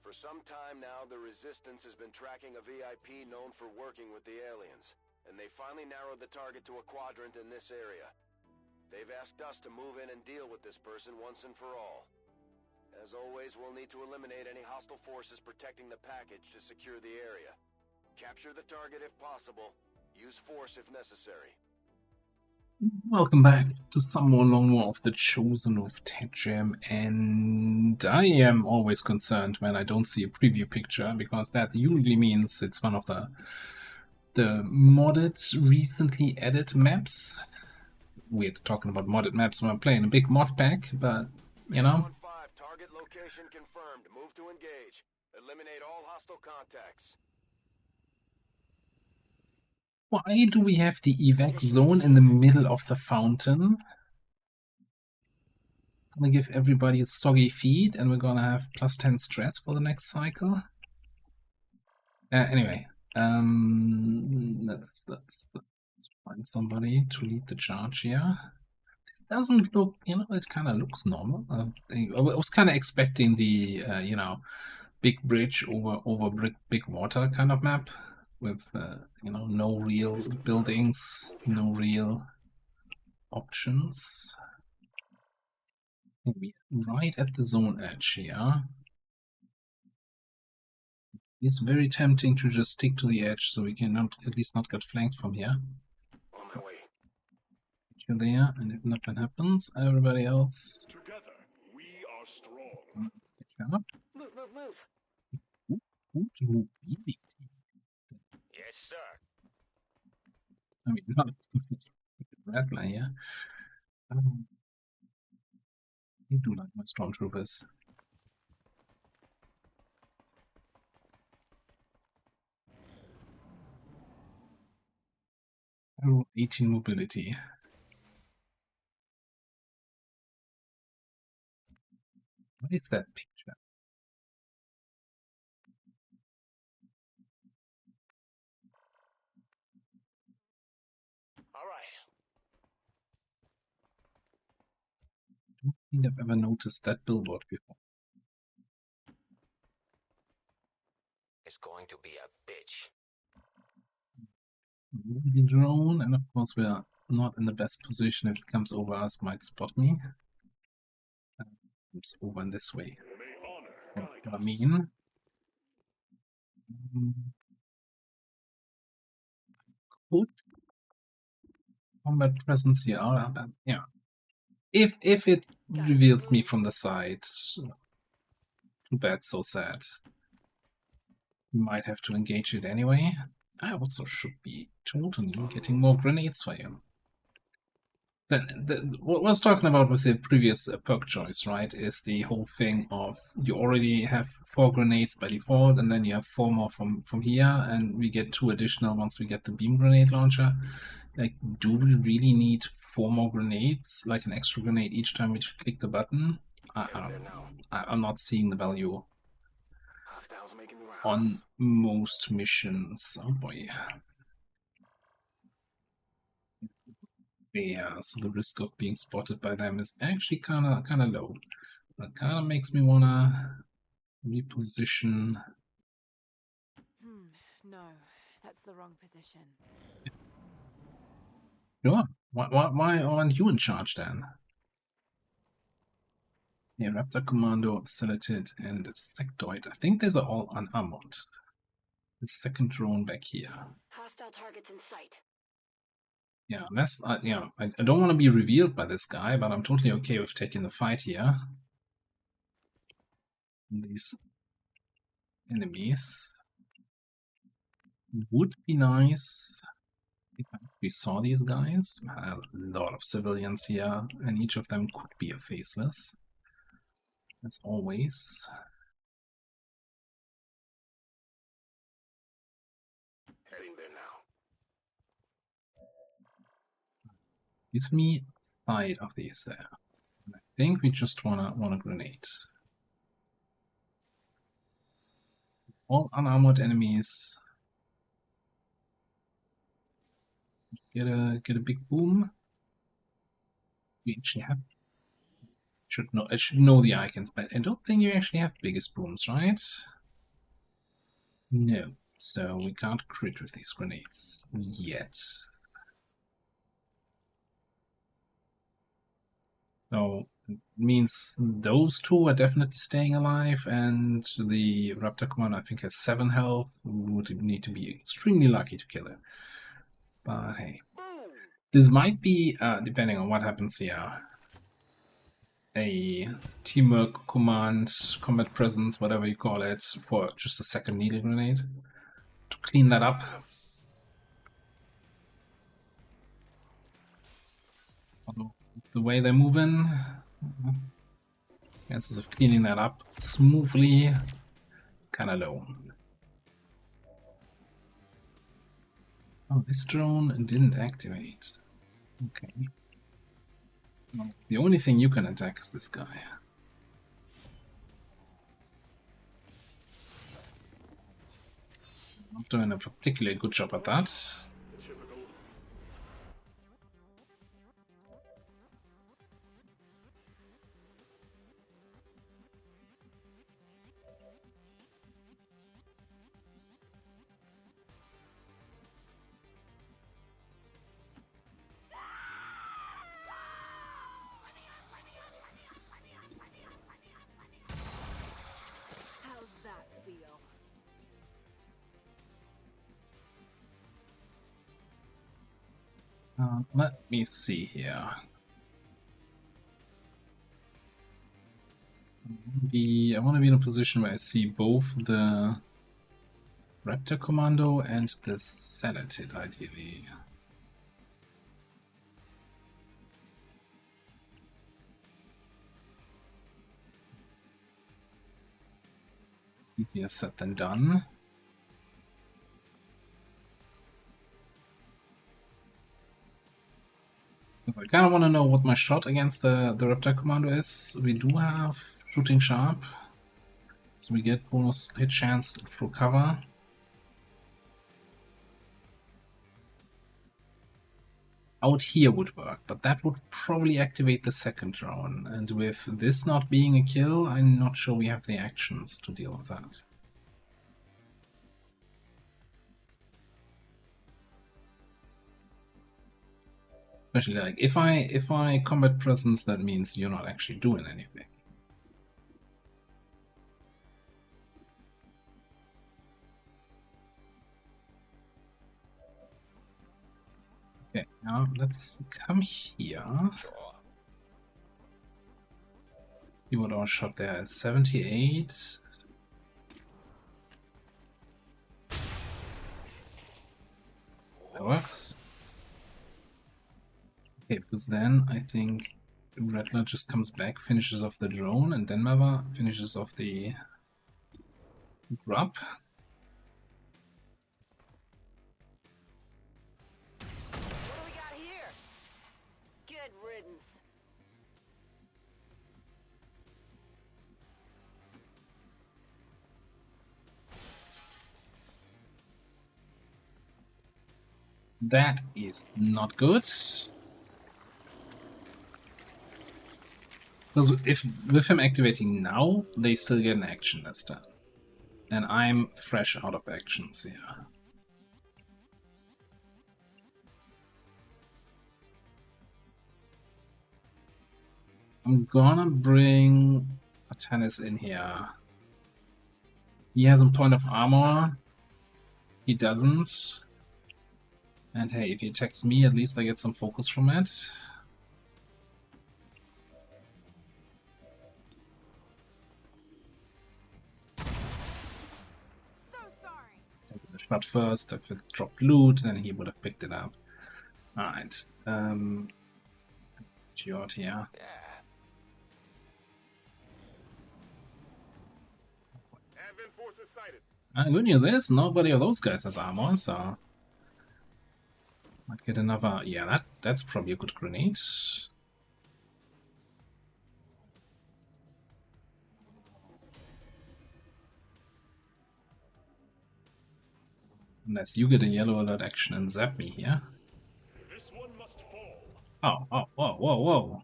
For some time now, the Resistance has been tracking a VIP known for working with the aliens, and they finally narrowed the target to a quadrant in this area. They've asked us to move in and deal with this person once and for all. As always, we'll need to eliminate any hostile forces protecting the package to secure the area. Capture the target if possible. Use force if necessary. Welcome back to some more Long War of the Chosen with TechJam, and I am always concerned when I don't see a preview picture, because that usually means it's one of the modded, recently added maps. We're talking about modded maps when I'm playing a big mod pack, but you know. Target location confirmed. Move to engage. Eliminate all hostile contacts. Why do we have the evac zone in the middle of the fountain? I'm gonna give everybody soggy feet, and we're gonna have +10 stress for the next cycle. Anyway, let's find somebody to lead the charge here. This doesn't look, it kind of looks normal. I was kind of expecting the, big bridge over big water kind of map. With no real buildings, no real options. We're right at the zone edge here. It's very tempting to just stick to the edge, so we can at least not get flanked from here. On my way. You're there, and if nothing happens, everybody else. Together, we are strong. Move. Yes, sir. I mean, not red line here. I do like my stormtroopers. 18 mobility. What is that picture? I don't think I've ever noticed that billboard before. It's going to be a bitch. The drone, and of course we are not in the best position. If it comes over us, might spot me. It's over in this way. What I mean. Good combat presence here. Yeah. If it reveals me from the side, too bad, so sad. We might have to engage it anyway. I also should be totally getting more grenades for him. What I was talking about with the previous perk choice, right, is the whole thing of you already have 4 grenades by default, and then you have 4 more from here, and we get 2 additional once we get the beam grenade launcher. Like, do we really need 4 more grenades, like an extra grenade each time we click the button? I don't know. I'm not seeing the value on most missions. Oh boy. Yeah, so the risk of being spotted by them is actually kind of low. That kind of makes me wanna reposition. No, that's the wrong position. Sure. Why aren't you in charge then? Yeah, Raptor Commando, Selected, and Sectoid. I think these are all unarmored. The second drone back here. Hostile targets in sight. Yeah, unless I don't want to be revealed by this guy, but I'm totally okay with taking the fight here. These enemies would be nice if we saw these guys. A lot of civilians here, and each of them could be a Faceless, as always. Heading there now. Gives me side of these there. And I think we just want a grenade. All unarmored enemies. Get a big boom. We actually have. I should know the icons, but I don't think you actually have biggest booms, right? No. So we can't crit with these grenades yet. So it means those two are definitely staying alive, and the Raptor Commander I think has 7 health. We would need to be extremely lucky to kill her. But hey. This might be, depending on what happens here, a teamwork command, combat presence, whatever you call it, for just a second needle grenade to clean that up. Although the way they're moving, chances of cleaning that up smoothly, kinda low. Oh, this drone didn't activate. Okay. Well, the only thing you can attack is this guy. Not doing a particularly good job at that. How's that feel? Let me see here. I want to be in a position where I see both the Raptor Commando and the Salatid, ideally. Easier said than done. Because I kind of want to know what my shot against the Raptor Commando is. We do have Shooting Sharp, so we get bonus hit chance through cover. Out here would work, but that would probably activate the second drone, and with this not being a kill, I'm not sure we have the actions to deal with that. Especially like if I combat presence, that means you're not actually doing anything. Okay, now let's come here. Sure. See what our shot there is. 78. That works. Okay, because then I think Rattler just comes back, finishes off the drone, and then Mava finishes off the grub. What do we got here? Good riddance. That is not good. Because if with him activating now, they still get an action this turn. And I'm fresh out of actions here. I'm gonna bring a tennis in here. He has a point of armor. He doesn't. And hey, if he attacks me, at least I get some focus from it. So sorry. Take the shot first. If it dropped loot, then he would have picked it up. Alright. Geort here. Yeah. Advent forces sighted. Good news is, nobody of those guys has armor, so... Might get another... Yeah, that's probably a good grenade. Unless you get a yellow alert action and zap me here. This one must fall. Oh, whoa, whoa, whoa.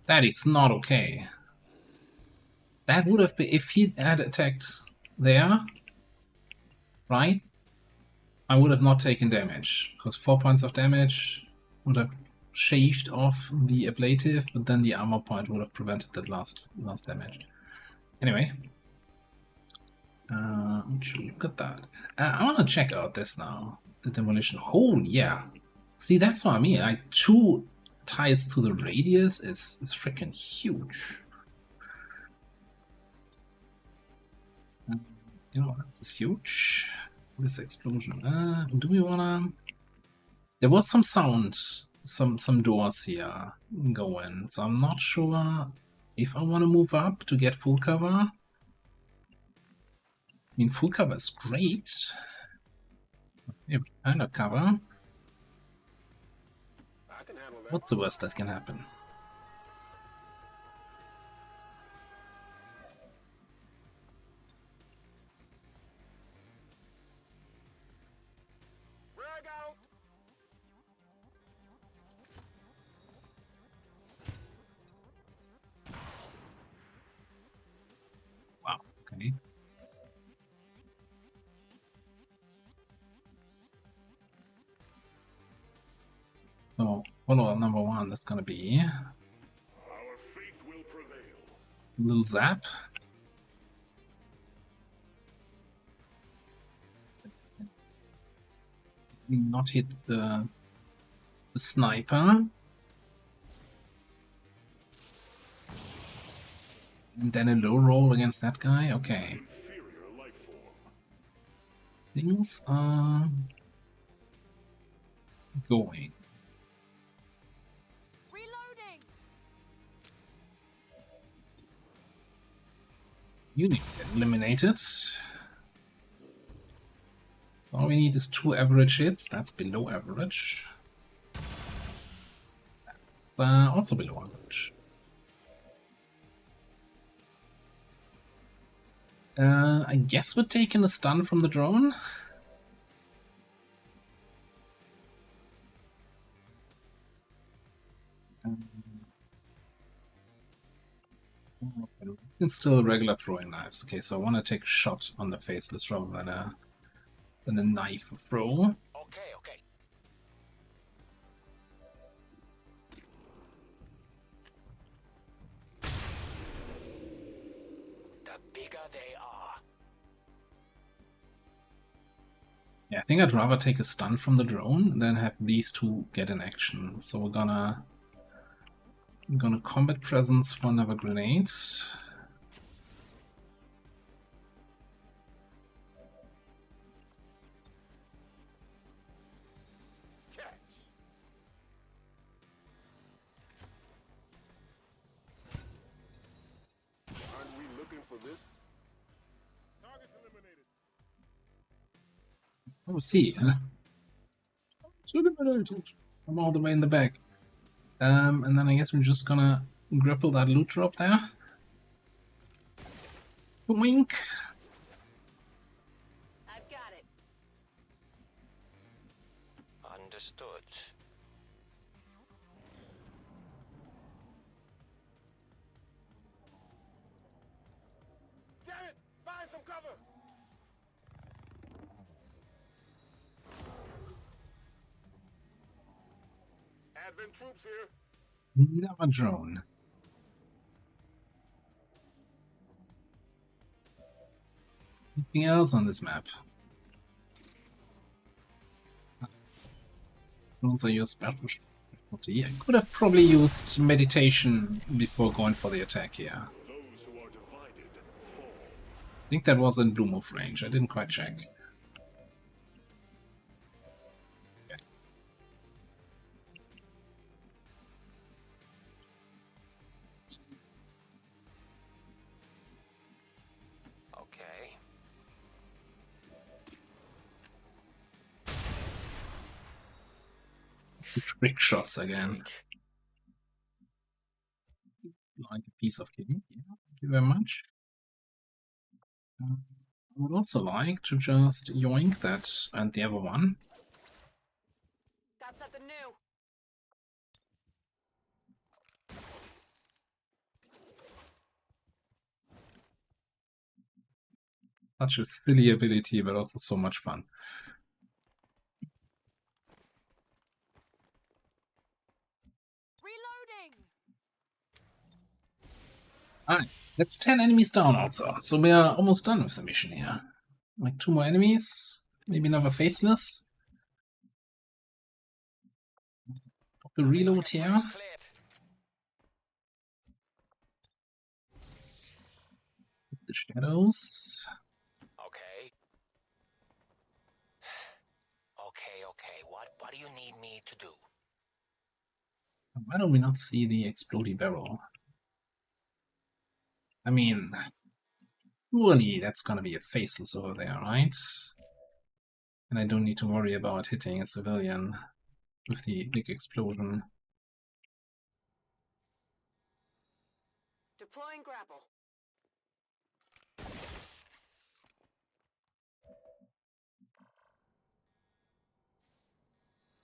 That is not okay. That would have been if he had attacked there, right? I would have not taken damage because 4 points of damage would have shaved off the ablative, but then the armor point would have prevented that last damage. Anyway, look at that. I want to check out this now. The demolition. Oh yeah. See, that's what I mean. Like 2 tiles to the radius is freaking huge. You know, that's huge. This explosion. Do we wanna? There was some sound, some doors here going, so I'm not sure if I want to move up to get full cover. I mean, full cover is great. Yeah, under cover. I can handle that. What's the worst that can happen? Frag out. Wow, okay. So, follow-up number 1 is gonna be Our faith will prevail. little zap. Not hit the sniper. And then a low roll against that guy. Okay. Inferior life form. Things are going. Reloading. You need to get eliminated. So all we need is 2 average hits. That's below average. Also below average. I guess we're taking a stun from the drone. You can still regular throwing knives. Okay, so I want to take a shot on the Faceless rather than a knife throw. Okay, okay. The bigger they are. Yeah, I think I'd rather take a stun from the drone than have these 2 get in action. So we're gonna combat presence for another grenade. Catch. Aren't we looking for this? Target's eliminated. Oh, see. It's eliminated. I'm all the way in the back. And then I guess we're just gonna grapple that loot drop there. Wink. I've got it. Understood. Damn it! Find some cover. Advent troops here. Never drone. Anything else on this map? Drones are your specialty. I could have probably used meditation before going for the attack here. Those who are divided fall. I think that was in blue move range. I didn't quite check. Okay. Trick shots again. Like a piece of kitty. Yeah, thank you very much. I would also like to just yoink that and the other one. Got something new. Such a silly ability, but also so much fun. Reloading. Alright, that's 10 enemies down also. So we are almost done with the mission here. Like 2 more enemies, maybe another Faceless. Pop the reload here. Fresh clip. The shadows. Okay. Okay. What do you need me to do? Why don't we not see the explodey barrel? I mean, surely that's gonna be a Faceless over there, right? And I don't need to worry about hitting a civilian with the big explosion. Deploying grapple.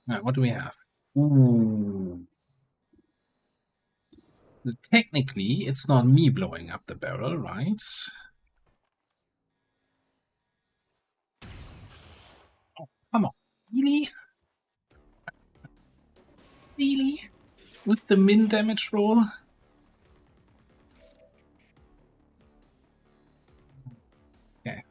Alright, what do we have? Ooh. Technically, it's not me blowing up the barrel, right? Oh, come on. Really? Really? With the min damage roll? Okay.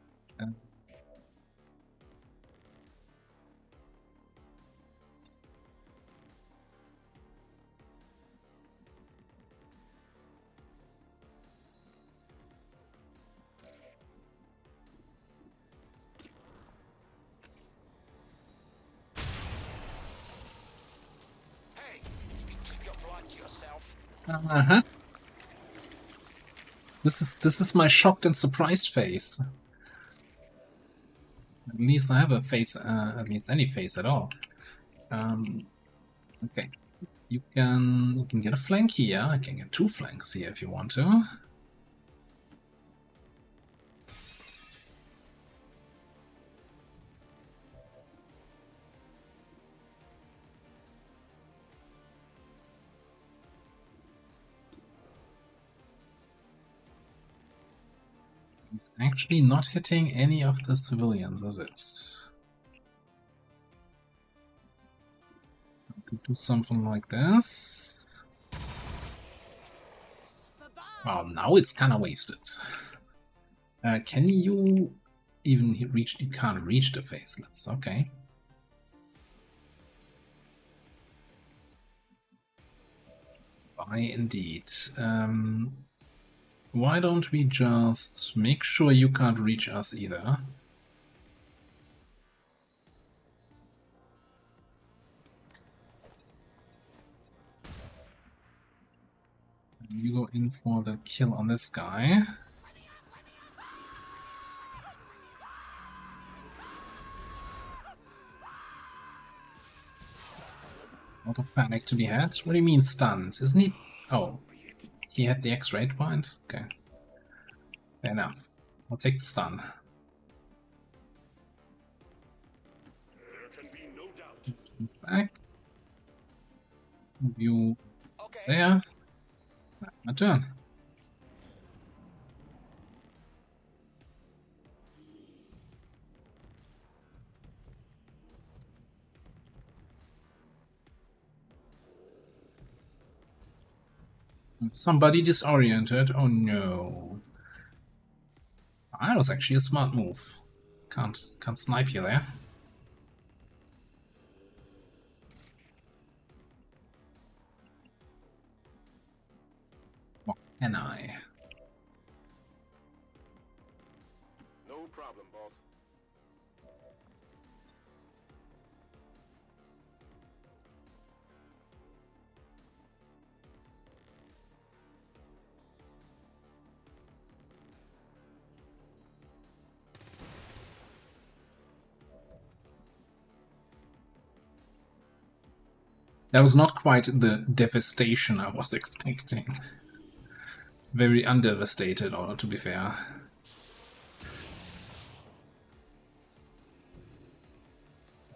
Hey, keep your blood to yourself. Uh-huh. This is my shocked and surprised face. At least I have a face, at least any face at all. Okay. You can get a flank here. I can get 2 flanks here if you want to. He's actually not hitting any of the civilians, is it? So we could do something like this. Well, now it's kind of wasted. Can you even reach? You can't reach the Faceless. Okay. Why indeed? Why don't we just make sure you can't reach us either? And you go in for the kill on this guy. Lot of panic to be had. What do you mean stunned? Isn't he? Oh, he had the X-ray point? Okay. Fair enough. I'll take the stun. There can be no doubt. Back. Move you Okay. there. That's my turn. Somebody disoriented. Oh no. That was actually a smart move. Can't snipe you there. What can I? No problem, boss. That was not quite the devastation I was expecting. Very undevastated, or to be fair.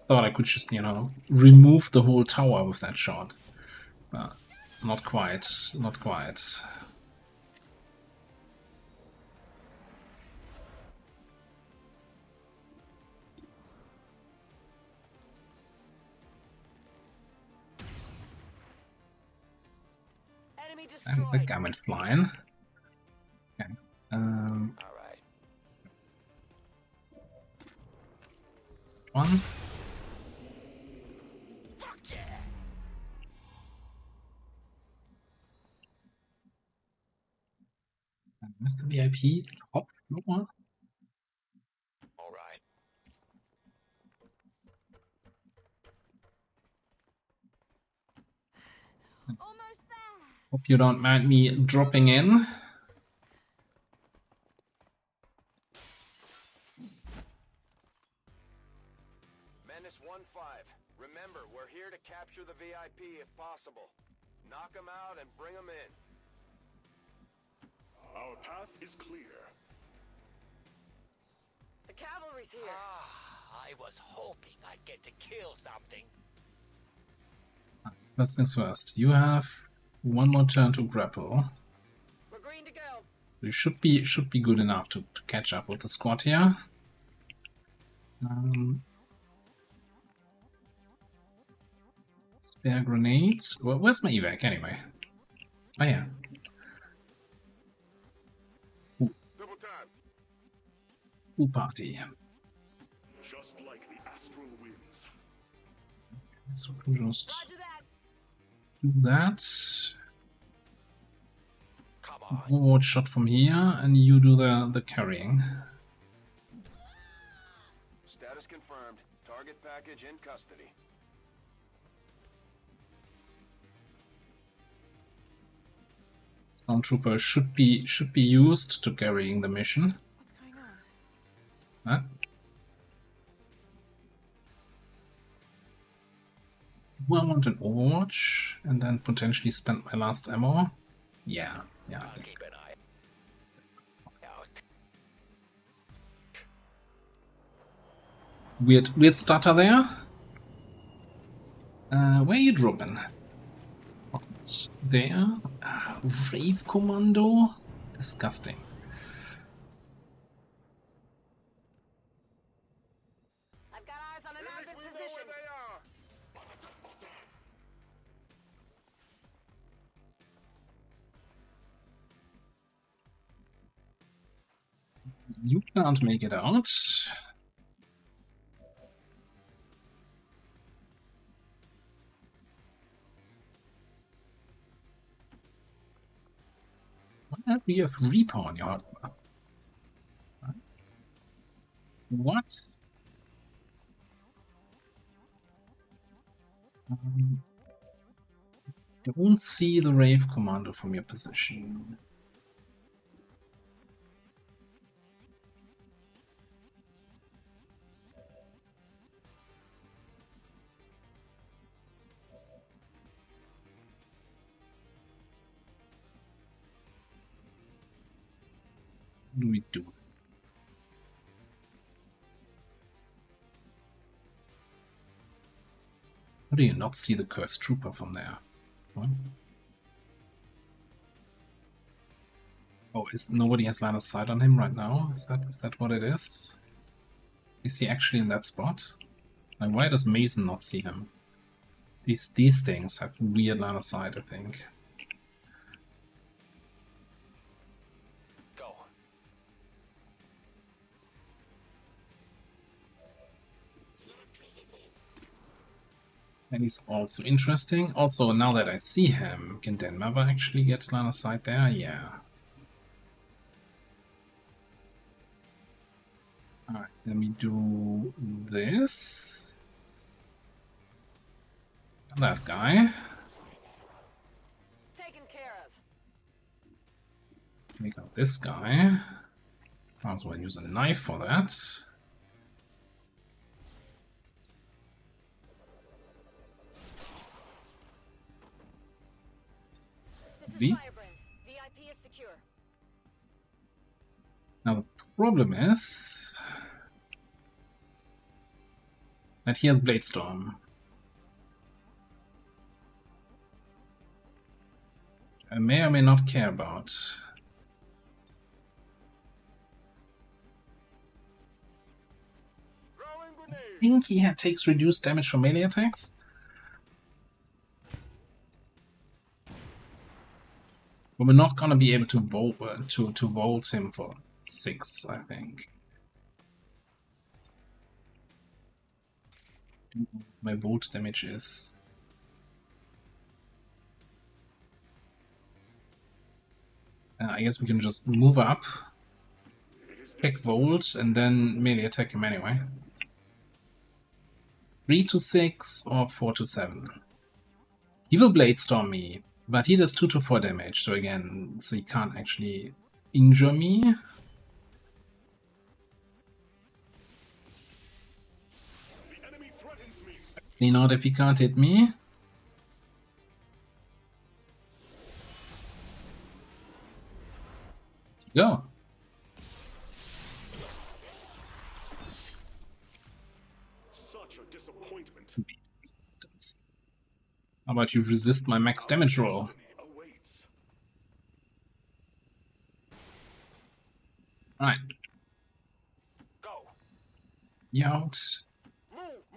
Thought I could just, you know, remove the whole tower with that shot. But not quite, not quite. Enemy And the destroyed. guy went flying. Okay. All right. One. Fuck yeah. Mr. VIP, top floor. All right. Almost there. Hope you don't mind me dropping in. Menace 1-5. Remember, we're here to capture the VIP if possible. Knock them out and bring them in. Our path is clear. The cavalry's here. I was hoping I'd get to kill something. First things first, you have one more turn to grapple. We're green to go. You should be good enough to catch up with the squad here. Spare grenades. Well, where's my evac anyway? Oh yeah. Double time. Ooh, party. Just like the astral winds. So we can just Roger that. do that. Come on. Forward shot from here, and you do the carrying. Status confirmed. Target package in custody. Stormtrooper should be used to carrying the mission. What's going on? Huh? Do I want an Overwatch and then potentially spend my last ammo? Yeah, I I'll think. keep an eye out. Weird stutter there. Where are you dropping? There. Rave Commando? Disgusting. I've got eyes on an active We know position. where they are. You can't make it out. Why do you have Reaper on your hardware? What? Don't see the Rave Commando from your position. What do we do? How do you not see the Cursed Trooper from there? What? Oh, nobody has line of sight on him right now? Is that what it is? Is he actually in that spot? Like, why does Mason not see him? These things have weird line of sight, I think. Go. And he's also interesting. Also, now that I see him, can Denmarva actually get line of sight there? Yeah. Alright, let me do this. That guy. Taken care of. Make out this guy. Might as well use a knife for that. This V? is Firebrand. VIP is secure. Now the problem is that he has Bladestorm. I may or may not care about. Throwing I grenade. think he takes reduced damage from melee attacks. But we're not gonna be able to vault him for 6, I think. My vault damage is. I guess we can just move up, check Volt, and then melee attack him anyway. 3 to 6 or 4 to 7. He will Blade Storm me, but he does 2 to 4 damage, so again, so he can't actually injure me. Definitely not if he can't hit me. Go. Such a disappointment. How about you resist my max damage roll? Alright. Go. You out.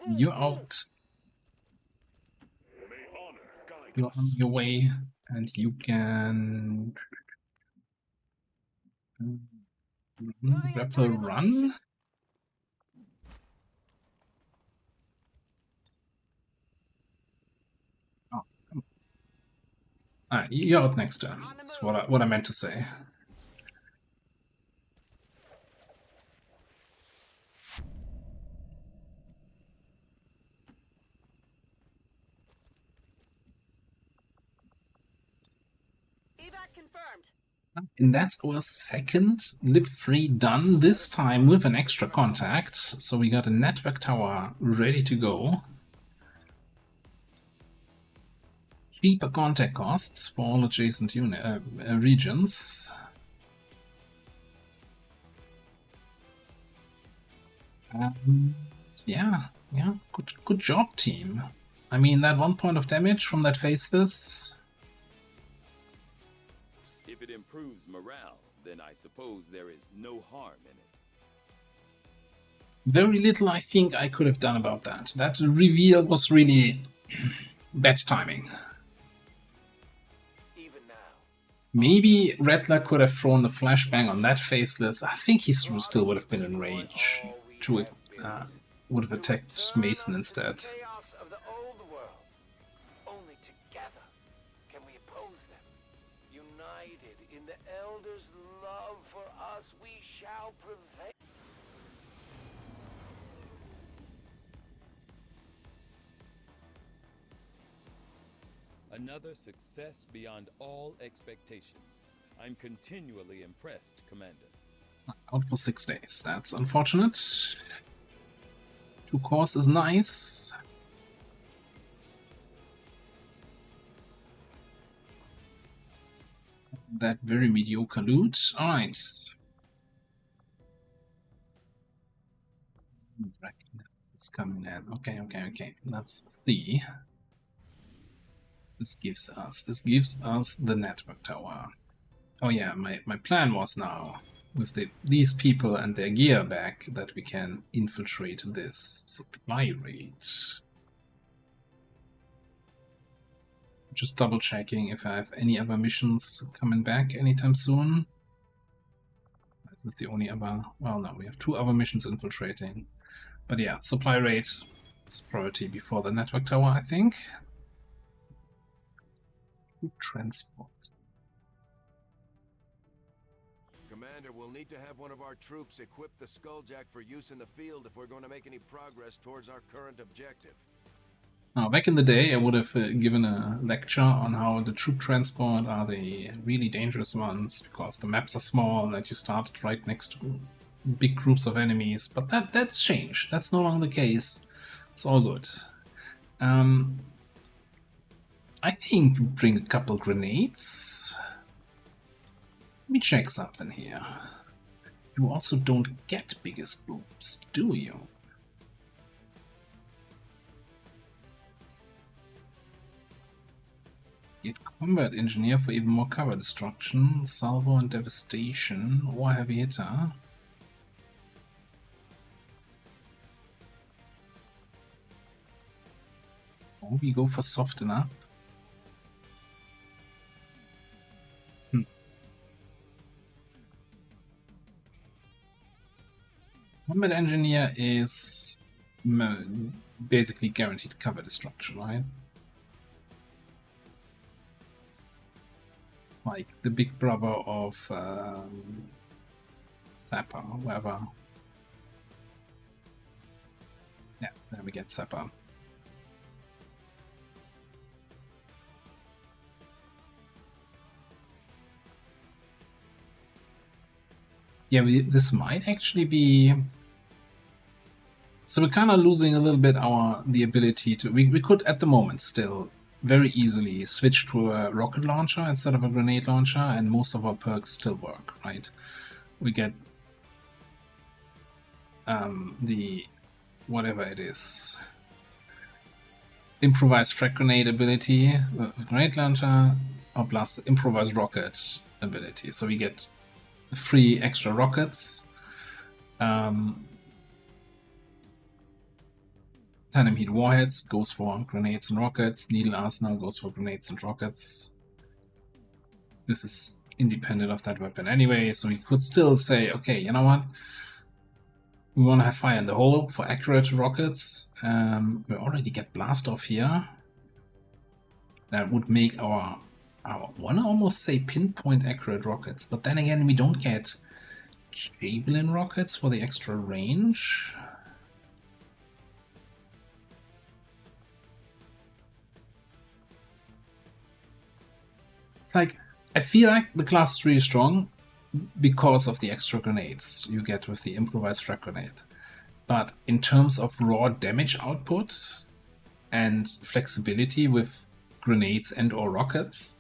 You're out. May honor guide You're on your way, and you can grapple run. Oh, come on. Alright, you're out next turn. That's what I meant to say. Evac confirmed. And that's our second lip 3 done, this time with an extra contact. So we got a network tower ready to go. Cheaper contact costs for all adjacent regions. Yeah, good job, team. I mean, that 1 point of damage from that Faceless. If it improves morale, then I suppose there is no harm in it. Very little I think I could have done about that. That reveal was really bad timing. Even now. Maybe Rattler could have thrown the flashbang on that Faceless. I think he still would have been in range. Would have attacked Mason instead. Chaos of the old world. Only together can we oppose them. United in the Elders' love for us, we shall prevail. Another success beyond all expectations. I'm continually impressed, Commander. Out for 6 days. That's unfortunate. 2 cores is nice. That very mediocre loot. Alright. This coming in. Okay. Let's see. This gives us the network tower. Oh yeah, my plan was now, with these people and their gear back, that we can infiltrate this supply rate. Just double checking if I have any other missions coming back anytime soon. This is the only other, well no, we have 2 other missions infiltrating. But yeah, supply rate is priority before the network tower, I think. Transport. Commander, we'll need to have one of our troops equip the Skulljack for use in the field if we're going to make any progress towards our current objective. Now, back in the day, I would have given a lecture on how the troop transport are the really dangerous ones, because the maps are small and you start right next to big groups of enemies. But that's changed. That's no longer the case. It's all good. I think we bring a couple grenades. Let me check something here. You also don't get biggest booms, do you? Get combat engineer for even more cover destruction, salvo and devastation, or heavy hitter. Or we go for soften up. combat engineer is basically guaranteed cover destruction, right? It's like the big brother of Sapper, whoever. Yeah, there we get Sapper. Yeah, this might actually be... So we're kind of losing a little bit the ability to... We could, at the moment, still very easily switch to a rocket launcher instead of a grenade launcher, and most of our perks still work, right? We get the... whatever it is... improvised frag grenade ability, grenade launcher, or blast improvised rocket ability. So we get 3 extra rockets. Tandem heat warheads goes for grenades and rockets. Needle arsenal goes for grenades and rockets. This is independent of that weapon anyway, so we could still say, okay, you know what? We want to have fire in the hole for accurate rockets. We already get blast off here. That would make our I want to almost say pinpoint accurate rockets, but then again we don't get javelin rockets for the extra range. It's like, I feel like the class is really strong because of the extra grenades you get with the improvised frag grenade. But in terms of raw damage output and flexibility with grenades and or rockets,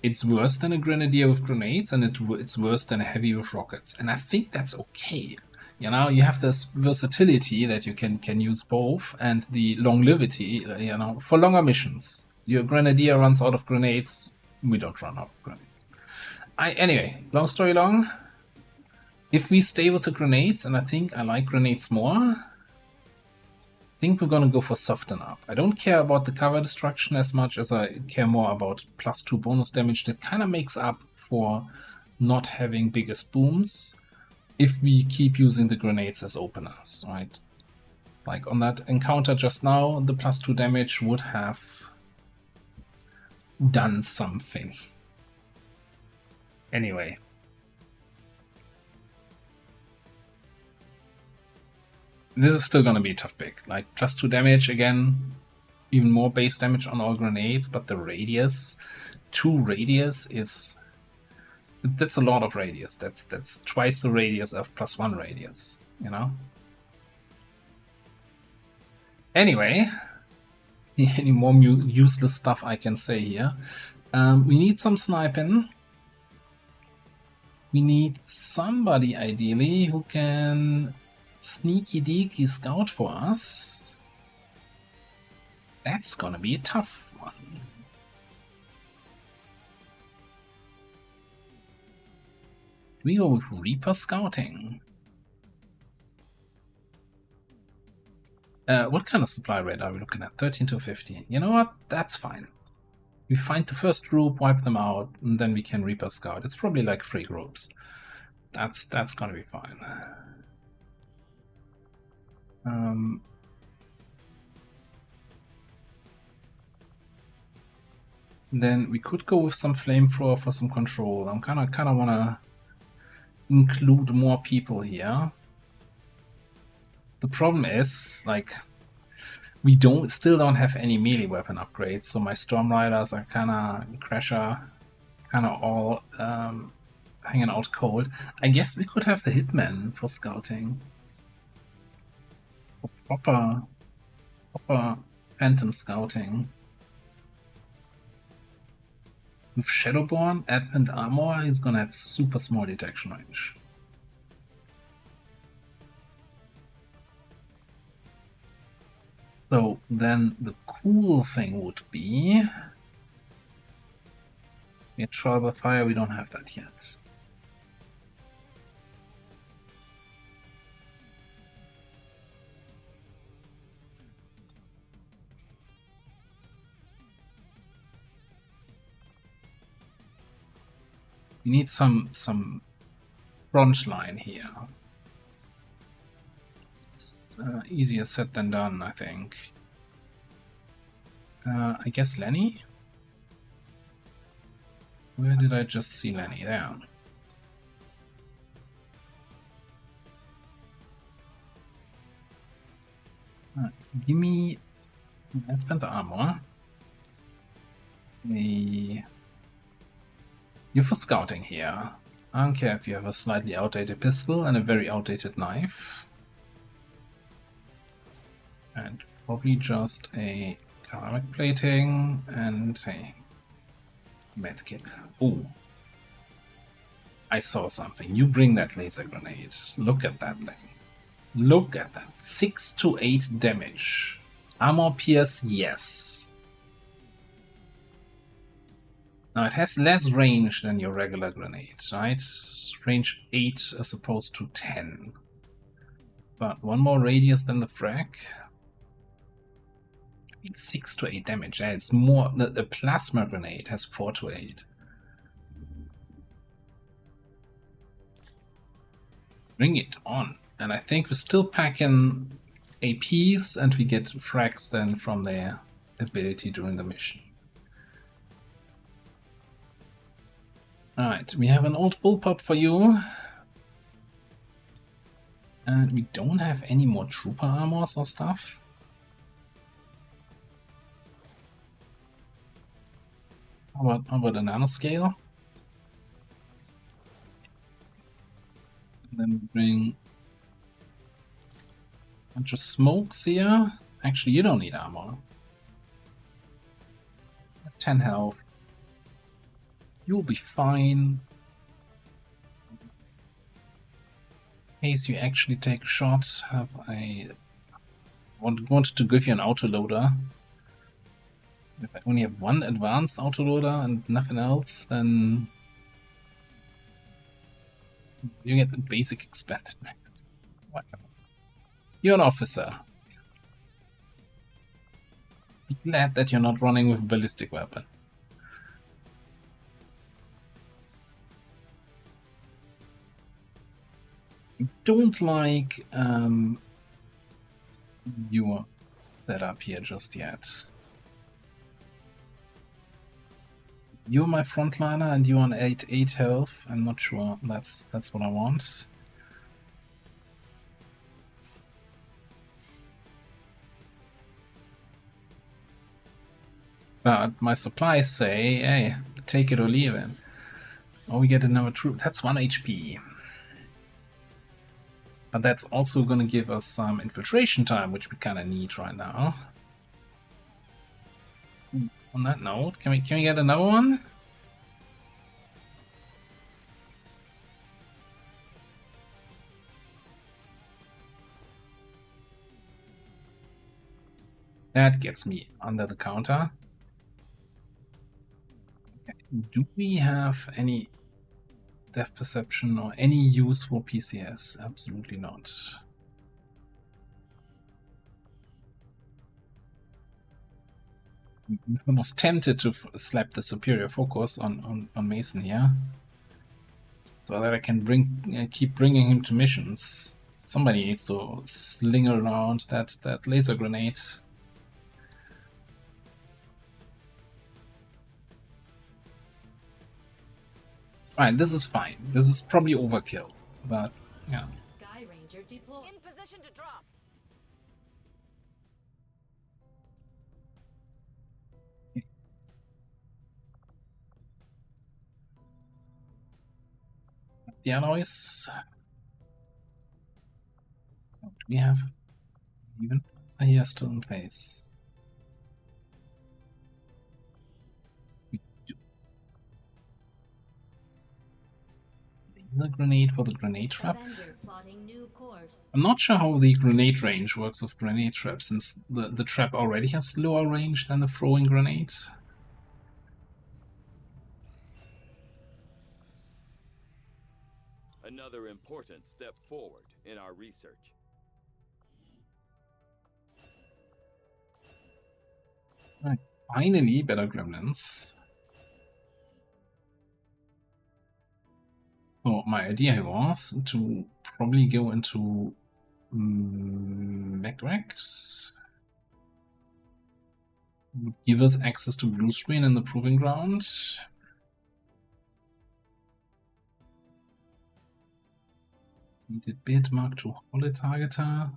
it's worse than a grenadier with grenades, and it's worse than a heavy with rockets. And I think that's okay. You know, you have this versatility that you can use both, and the longevity, you know, for longer missions. Your grenadier runs out of grenades, we don't run out of grenades. Anyway, long story long, if we stay with the grenades, and I think I like grenades more, I think we're gonna go for soften up. I don't care about the cover destruction as much as I care more about +2 bonus damage that kind of makes up for not having biggest booms if we keep using the grenades as openers, right? Like on that encounter just now, the +2 damage would have done something. Anyway. This is still gonna be a tough pick. Like +2 damage again, even more base damage on all grenades, but the radius, 2 radius is... That's a lot of radius. That's twice the radius of +1 radius, you know? Anyway, any more useless stuff I can say here. We need some sniping. We need somebody, ideally, who can sneaky deaky scout for us. That's gonna be a tough one. We go with Reaper scouting. What kind of supply rate are we looking at? 13 to 15. You know what? That's fine. We find the first group, wipe them out, and then we can Reaper scout. It's probably like 3 groups. That's gonna be fine. Then we could go with some flamethrower for some control. I'm kind of wanna include more people here. The problem is, like, we still don't have any melee weapon upgrades, so my Storm Riders are Crasher, all hanging out cold. I guess we could have the Hitman for scouting. For proper Phantom scouting. With Shadowborn, Advent Armor, he's gonna have super small detection range. So then the cool thing would be... We had Trial by Fire, we don't have that yet. We need some front line here. Easier said than done, I think. I guess Lenny? Where did I just see Lenny? There. Give me... I spent the armor. You're for scouting here. I don't care if you have a slightly outdated pistol and a very outdated knife. And probably just a ceramic plating and a medkit. Oh, I saw something. You bring that laser grenade. Look at that thing. Look at that. 6 to 8 damage. Armor pierce, yes. Now it has less range than your regular grenade, right? Range 8 as opposed to 10. But one more radius than the frag. It's 6 to 8 damage. It's more. The plasma grenade has 4 to 8. Bring it on. And I think we're still packing APs, and we get frags then from their ability during the mission. Alright, we have an old bullpup for you. And we don't have any more trooper armors or stuff. How about a nanoscale? And then we bring a bunch of smokes here. Actually, you don't need armor. 10 health. You'll be fine. In case you actually take a shot, wanted to give you an autoloader. If I only have one advanced autoloader and nothing else, then you get the basic expanded magazine. Whatever. You're an officer. Be glad that you're not running with a ballistic weapon. I don't like your setup here just yet. You're my frontliner and you're on 8 health. I'm not sure that's what I want. But my supplies say, hey, take it or leave it. Or we get another troop. That's 1 HP. But that's also going to give us some infiltration time, which we kind of need right now. On that note, can we get another one? That gets me under the counter. Okay. Do we have any depth perception or any use for PCS? Absolutely not. I was tempted to slap the superior focus on Mason here, so that I can keep bringing him to missions. Somebody needs to sling around that laser grenade. Alright, this is fine. This is probably overkill, but yeah. Sky Ranger deployed. In position to drop. The alloys. What do we have? Even so here still in place. We do. The grenade for the grenade trap. Avenger plotting new course. I'm not sure how the grenade range works with grenade trap, since the trap already has lower range than the throwing grenade. Another important step forward in our research. Right, finally, better gremlins. So my idea was to probably go into Magrex would give us access to blue screen in the proving ground. Needed bit mark to Holy Targeter.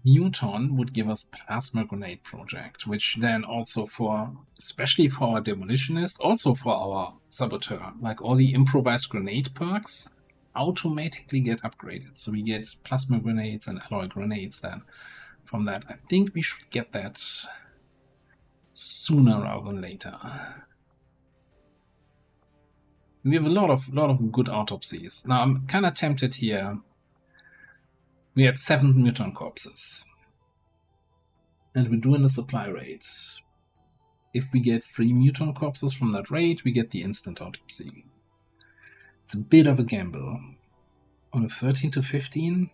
Newton would give us Plasma Grenade Project, which then also for, especially for our Demolitionist, also for our Saboteur, like all the improvised grenade perks automatically get upgraded. So we get Plasma Grenades and Alloy Grenades then from that. I think we should get that sooner rather than later. We have a lot of good autopsies. Now I'm kind of tempted here. We had 7 mutant corpses. And we're doing a supply raid. If we get 3 mutant corpses from that raid, we get the instant autopsy. It's a bit of a gamble. On a 13 to 15,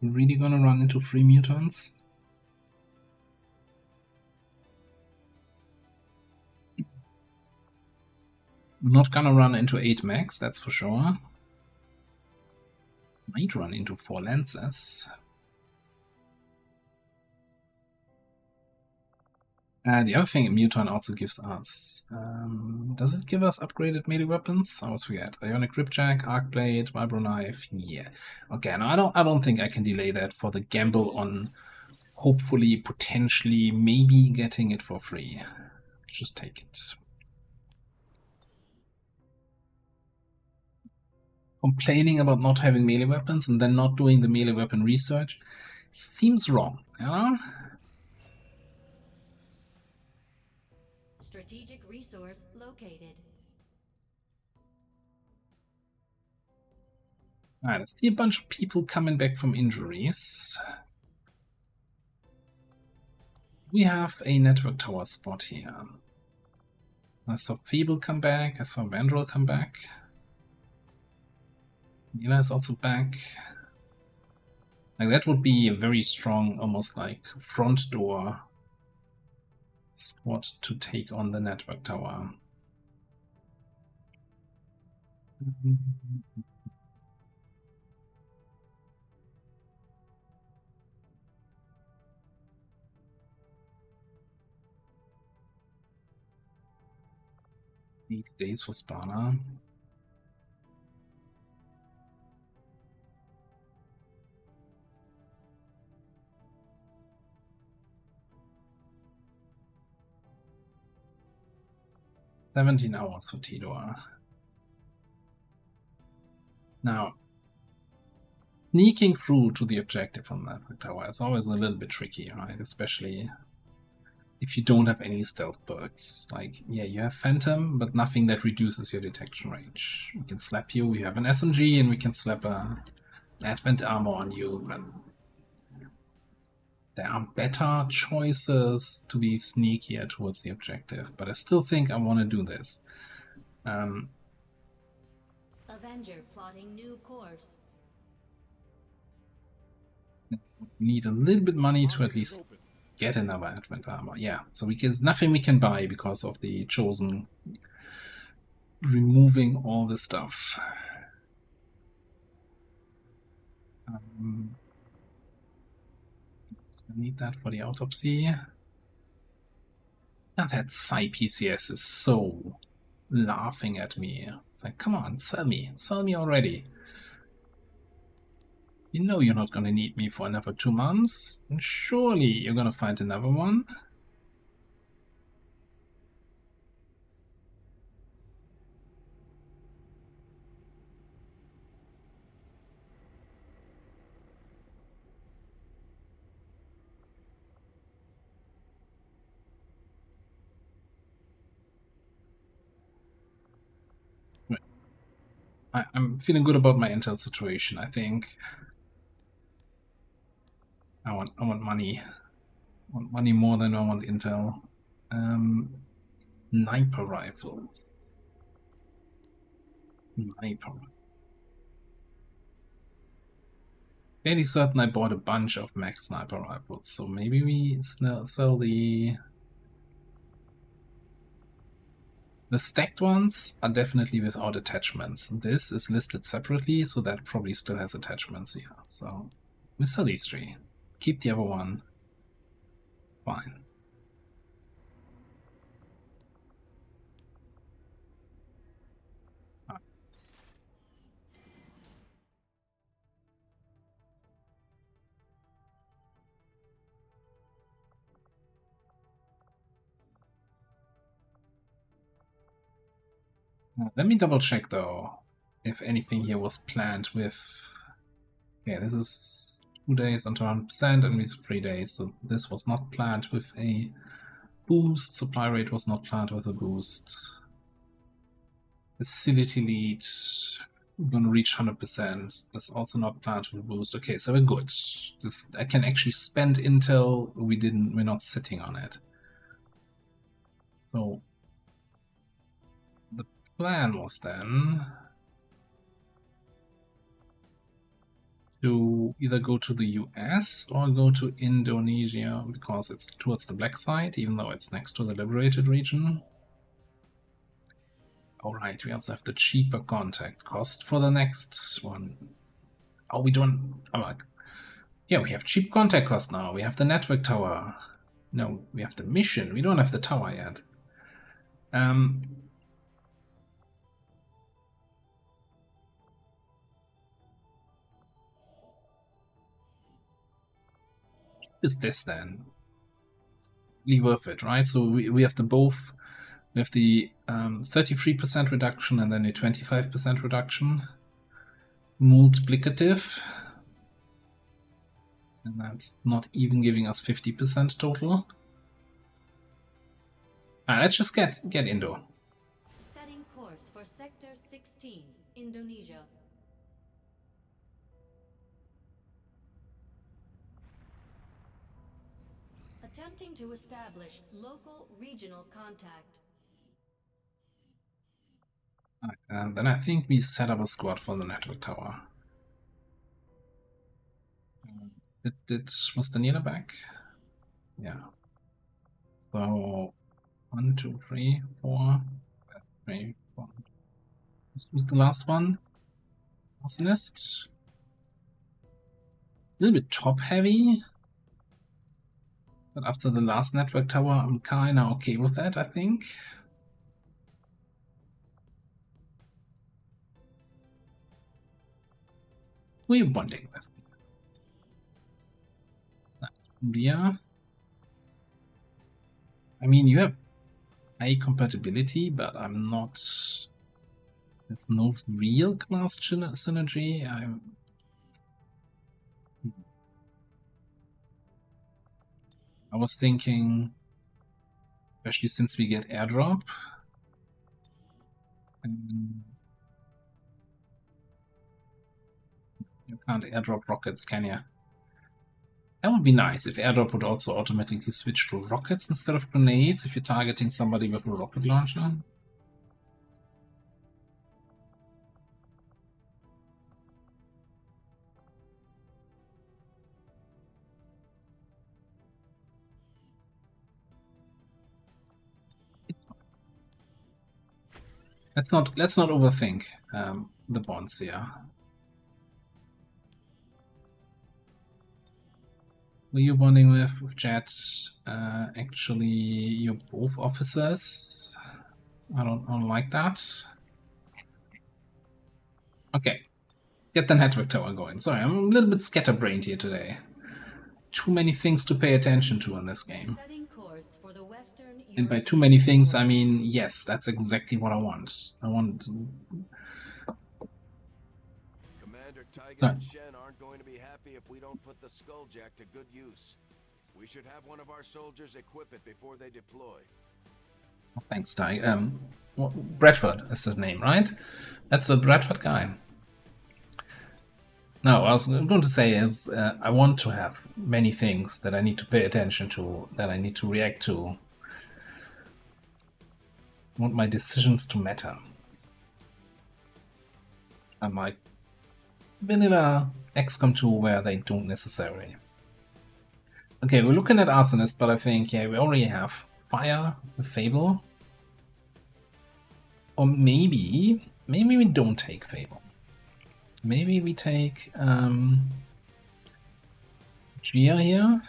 we're really gonna run into 3 mutants? We're not gonna run into 8 mechs, that's for sure. Might run into 4 lances. The other thing Mutant also gives us, does it give us upgraded melee weapons? I always forget. Ionic Ripjack, Arc Blade, Vibro Knife, yeah. Okay, now I don't think I can delay that for the gamble on hopefully, potentially, maybe getting it for free. Just take it. Complaining about not having melee weapons and then not doing the melee weapon research seems wrong, you know? Strategic resource located. Alright, I see a bunch of people coming back from injuries. We have a network tower spot here. I saw Feeble come back, I saw Vandal come back. Mila is also back. Like that would be a very strong, almost like front door squad to take on the network tower. Eight days for Spanner. $17 hours for Tidor. Now, sneaking through to the objective on that tower is always a little bit tricky, right? Especially if you don't have any stealth perks. Like, yeah, you have Phantom, but nothing that reduces your detection range. We can slap you, we have an SMG, and we can slap an Advent Armor on you, but there are better choices to be sneakier towards the objective, but I still think I want to do this. Avenger plotting new course. Need a little bit money to at least get another Advent Armor. Yeah, so there's nothing we can buy because of the Chosen removing all the stuff. I need that for the autopsy. Now that Psy PCS is so laughing at me. It's like, come on, sell me already. You know you're not gonna need me for another 2 months, and surely you're gonna find another one. I'm feeling good about my intel situation, I think. I want money. I want money more than I want intel. Sniper rifles. Fairly certain I bought a bunch of mech sniper rifles, so maybe we sell the The stacked ones are definitely without attachments. This is listed separately, so that probably still has attachments here. So we sell these 3. Keep the other one. Fine. Let me double check though if anything here was planned with. Okay, this is 2 days until 100%, and these 3 days. So this was not planned with a boost. Supply rate was not planned with a boost. Facility lead, we're gonna reach 100%. That's also not planned with a boost. Okay, so we're good. This I can actually spend intel. We're not sitting on it. So the plan was then to either go to the US or go to Indonesia, because it's towards the black side, even though it's next to the liberated region. Alright, we also have the cheaper contact cost for the next one. Oh, we don't... yeah, we have cheap contact cost now. We have the network tower. No, we have the mission. We don't have the tower yet. Is this then? It's really worth it, right? So we have the both. We have the 33% reduction and then a 25% reduction. Multiplicative. And that's not even giving us 50% total. Let's just get Indo. Setting course for Sector 16, Indonesia. Attempting to establish local regional contact. And then I think we set up a squad for the network tower. Was Daniela back? Yeah. So 1, 2, 3, 4, 3, 4. This was the last one. Arsonist. A little bit top heavy. But after the last network tower, I'm kinda okay with that, I think. Who are you bonding with? Yeah. I mean, you have high compatibility, but I'm not. There's no real class synergy. I was thinking, especially since we get airdrop. You can't airdrop rockets, can you? That would be nice if airdrop would also automatically switch to rockets instead of grenades if you're targeting somebody with a rocket launcher. Let's not overthink the bonds here. Who are you bonding with Jet? Actually, you're both officers. I don't like that. Okay, get the network tower going. Sorry, I'm a little bit scatterbrained here today. Too many things to pay attention to in this game. And by too many things, I mean, yes, that's exactly what I want. I want... Commander Tiger and Shen aren't going to be happy if we don't put the Skulljack to good use. We should have one of our soldiers equip it before they deploy. Oh, thanks, Ty. Bradford is his name, right? That's the Bradford guy. No, what I was going to say is I want to have many things that I need to pay attention to, that I need to react to. I want my decisions to matter. Unlike vanilla XCOM 2 where they don't necessarily. Okay, we're looking at Arsonist, but I think, yeah, we already have Fire, the Fable. Or maybe we don't take Fable. Maybe we take Gia here.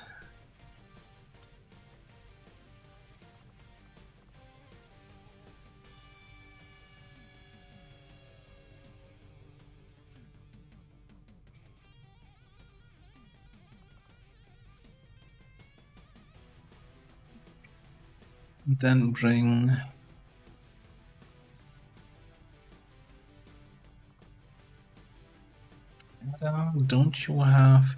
Then bring don't you have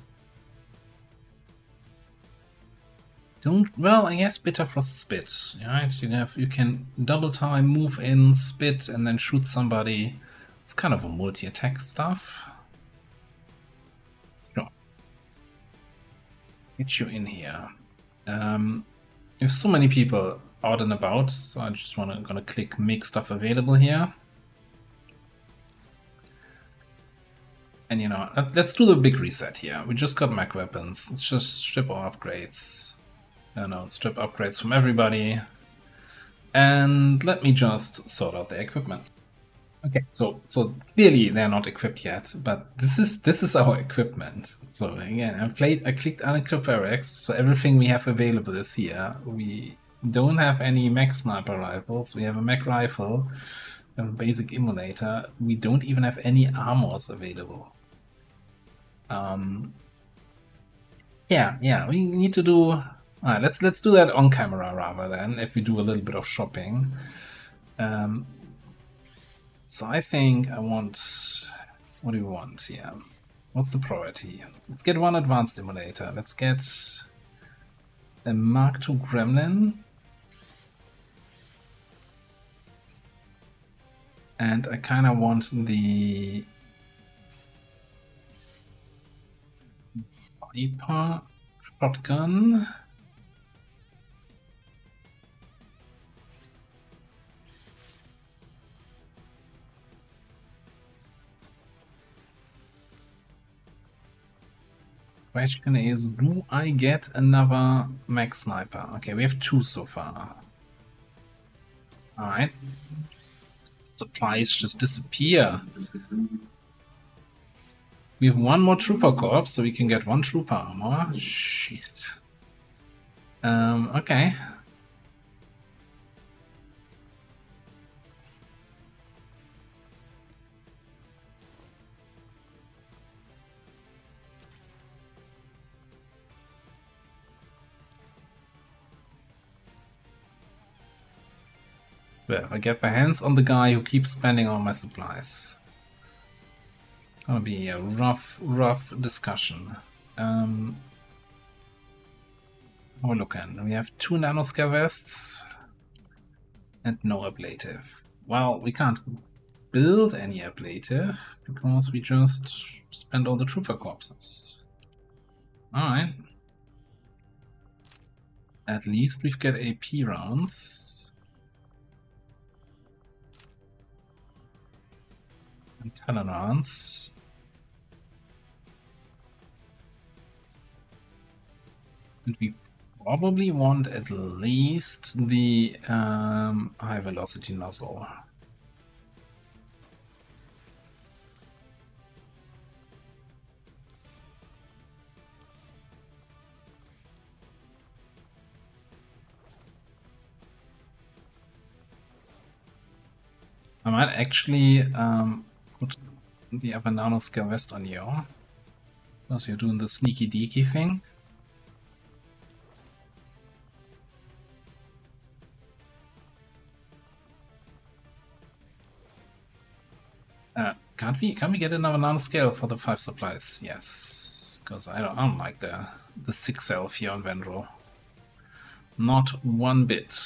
well, I guess Bitterfrost spit, right? You can double time, move in, spit, and then shoot somebody. It's kind of a multi-attack stuff. Sure. Get you in here. If so many people out and about, so I just gonna click make stuff available here. And you know, let's do the big reset here. We just got mech weapons. Let's just strip all upgrades. Strip upgrades from everybody. And let me just sort out the equipment. Okay, so clearly they're not equipped yet, but this is our equipment. So again, I clicked unequip Rex, so everything we have available is here. We don't have any mech sniper rifles. We have a mech rifle, a basic emulator. We don't even have any armors available. Yeah, we need to do. Alright, let's do that on camera rather than if we do a little bit of shopping. So I think I want. What do we want here? What's the priority? Let's get one advanced emulator. Let's get a Mark II Gremlin. And I kind of want the Viper shotgun. Question is, do I get another mech sniper? Okay, we have 2 so far. Alright. Supplies just disappear. We have 1 more trooper corps, so we can get 1 trooper armor. Shit. Okay. Well, I get my hands on the guy who keeps spending all my supplies. It's gonna be a rough discussion. How are we looking? We have 2 nanoscale vests and no ablative. Well, we can't build any ablative because we just spent all the trooper corpses. Alright. At least we've got AP rounds. And talent rounds. And we probably want at least the high velocity nozzle. I might actually put the other nanoscale vest on you, because you're doing the sneaky deaky thing. Can't we get another nanoscale for the 5 supplies? Yes, because I don't like the 6 elf here on Vendrel. Not one bit.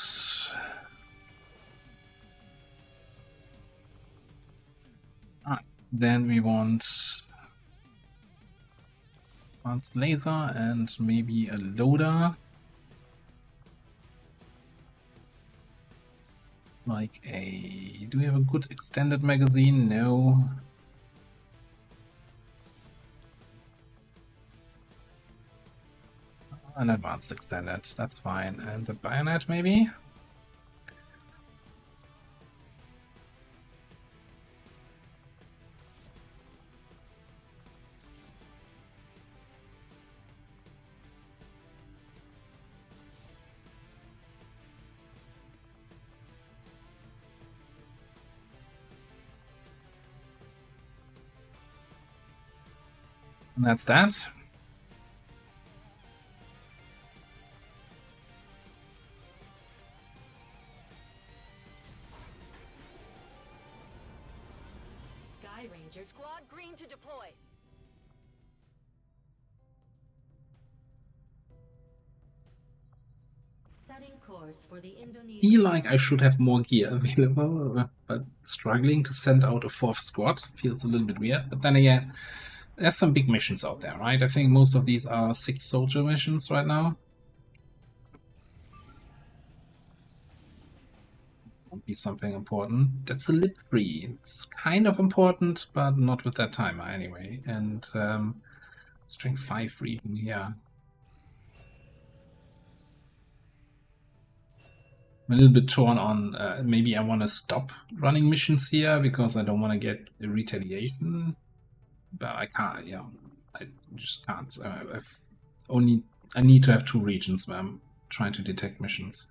Then we want advanced laser and maybe a loader. Like a... Do we have a good extended magazine? No. An advanced extended, that's fine. And the bayonet maybe? And that's that. Sky Ranger Squad green to deploy. setting course for the Indonesian. Feel like I should have more gear available, but struggling to send out a 4th squad feels a little bit weird. But then again, there's some big missions out there, right? I think most of these are 6 soldier missions right now. Won't be something important. That's a lip 3. It's kind of important, but not with that timer anyway. And strength 5 region, yeah. I'm a little bit torn on maybe I want to stop running missions here because I don't want to get a retaliation, but I can't. Yeah, I just can't. I need to have 2 regions where I'm trying to detect missions.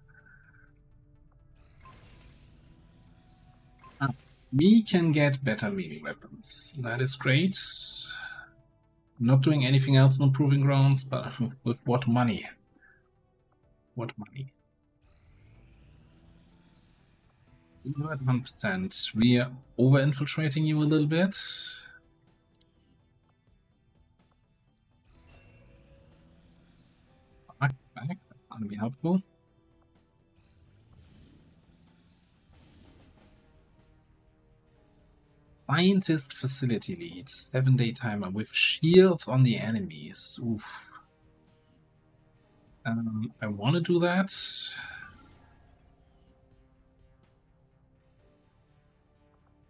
We can get better melee weapons. That is great. Not doing anything else on Proving Grounds, but with what money? What money? You're at 1%. We are over-infiltrating you a little bit. Back, that's gonna be helpful. Scientist facility lead, 7-day timer with shields on the enemies. Oof. I want to do that.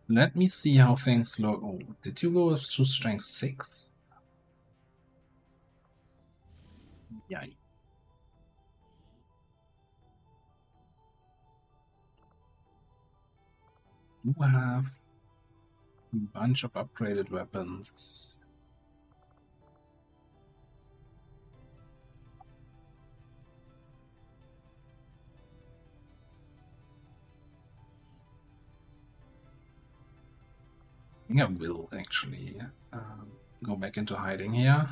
Let me see how things look. Oh, did you go to strength 6? Yeah. You have a bunch of upgraded weapons. I think I will actually go back into hiding here.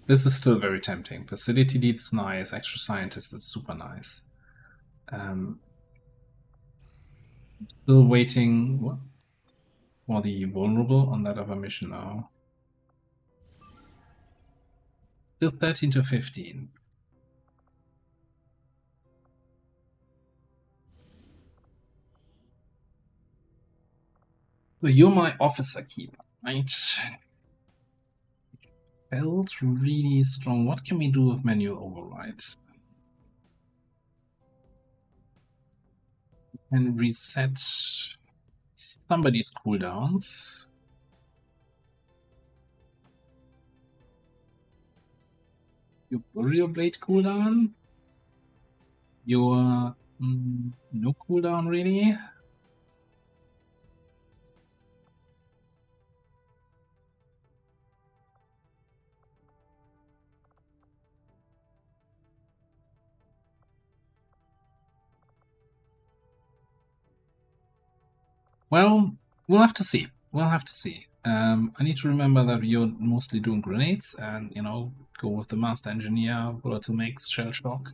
This is still very tempting. Facility lead is nice. Extra scientist is super nice. Still waiting for the vulnerable on that other mission now. Still 13 to 15. So you're my officer keeper, right? Felt really strong. What can we do with manual override? And reset somebody's cooldowns. Your Burial Blade cooldown. Your no cooldown really. Well, we'll have to see. We'll have to see. I need to remember that you're mostly doing grenades and, you know, go with the Master Engineer, Volatile Mix, Shell Shock,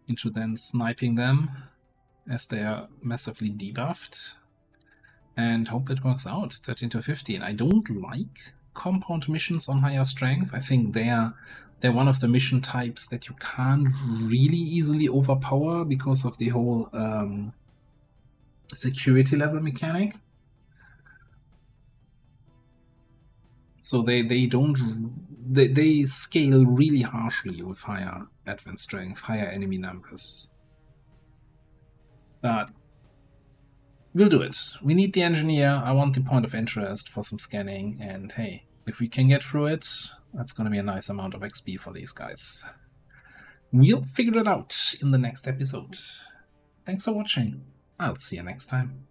into then sniping them as they are massively debuffed. And hope it works out. 13 to 15. I don't like compound missions on higher strength. I think they're one of the mission types that you can't really easily overpower because of the whole security level mechanic. So they scale really harshly with higher advanced strength, higher enemy numbers. But we'll do it. We need the engineer. I want the point of interest for some scanning, and hey, if we can get through it, that's going to be a nice amount of XP for these guys. We'll figure it out in the next episode. Thanks for watching. I'll see you next time.